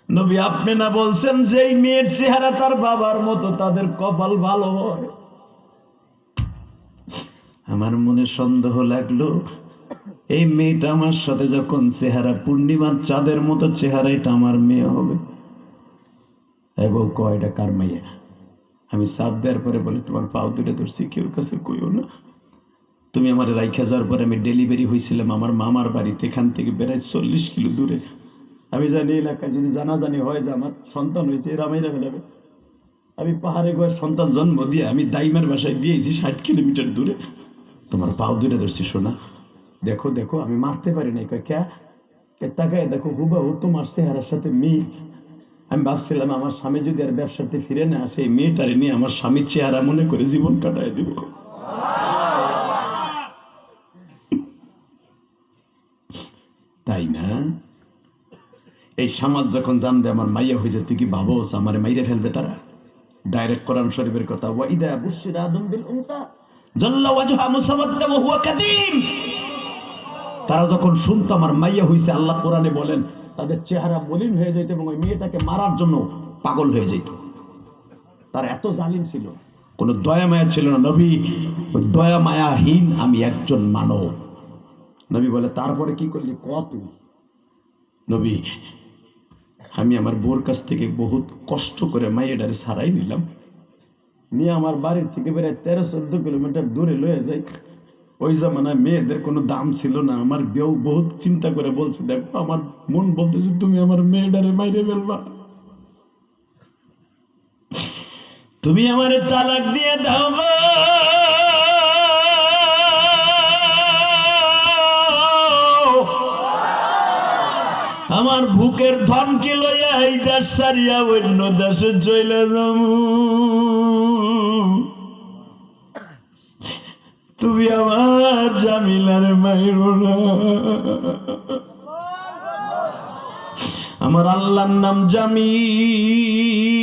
নবী আপনি না বলছেন যেই মেয়ের চেহারা তার বাবার মতো তাদের কপাল ভালো হয়? আমার মনে সন্দেহ লাগলো, এই মেয়েটা আমার সাথে যখন চেহারা পূর্ণিমার চাঁদের মতো চেহারা, এটা আমার মেয়ে হবে। এবং কয়টা কার মাইয়া? আমি সাপ দেওয়ার পরে বলে তোমার পাও তুলে ধরছি, কেউ কাছে কইও না। তুমি আমার রাইখা যাওয়ার পরে আমি ডেলিভারি হয়েছিলাম আমার মামার বাড়িতে, এখান থেকে বেড়ায় 40 কিলো দূরে। আমি জানি এলাকায় যদি জানাজানি হয় যে আমার সন্তান হয়েছে, এরা মেয়েরা ফেলাবে। আমি পাহাড়ে গিয়ে সন্তান জন্ম দিয়ে আমি দাইমার বাসায় দিয়েছি 60 কিলোমিটার দূরে। তোমার পাও দূরে ধরছি শোনা, দেখো দেখো আমি মারতে পারি না। ক্যা তাকায় দেখো হুবাহু তোমার চেহারার সাথে মিল। আমি ভাবছিলাম আমার স্বামী যদি আর ব্যবসাতে ফিরে না আসে, এই মেয়েটারে নিয়ে আমার স্বামীর চেহারা মনে করে জীবন কাটায় দিব। তাই না? এই সমাজ যখন জানবে আমার মাইয়া হয়েছে, তুই কি ভাবোস আমার মাইরে ফেলবে তারা? ডাইরেক্ট কোরআন শরীফের কথা, ওয়াইদা বুশিরা আদম বিল উনসা জাল্লা ওয়াজহা মুসাওয়াদ্দা ওয়া হুয়া কাদীম। তারা যখন শুনতো আমার মাইয়া হয়েছে, আল্লাহ কোরআনে বলেন তাদের চেহারা মলিন হয়ে যেত এবং ওই মেয়েটাকে মারার জন্য পাগল হয়ে যেত। তারা এত জালিম ছিল, কোনো দয়া মায়া ছিল না। নবী দয়া মায়াহীন আমি একজন মানব। নবী বলে তারপরে কি করলি কত? নবী আমি আমার বোর কাছ থেকে বহুত কষ্ট করে মাইয়াটারে ছাড়াই নিলাম, নিয়ে আমার বাড়ির থেকে বেড়ে 13-14 কিলোমিটার দূরে লয়ে যাই। ওই জামানায় মেয়েদের কোনো দাম ছিল না। আমার বেউ বহুত চিন্তা করে বলছে, দেখো আমার মন বলতেছে তুমি আমার মেয়েটারে মাইরে ফেলবা, তুমি আমার তালাক দিয়ে দাও গো। আমার বুকের ধনকে লইয়া এই দেশ সারিয়া অন্য দেশে চলে যাব। তুমি আমার জামিলার মাইরো না। আমার আল্লাহর নাম জামিল।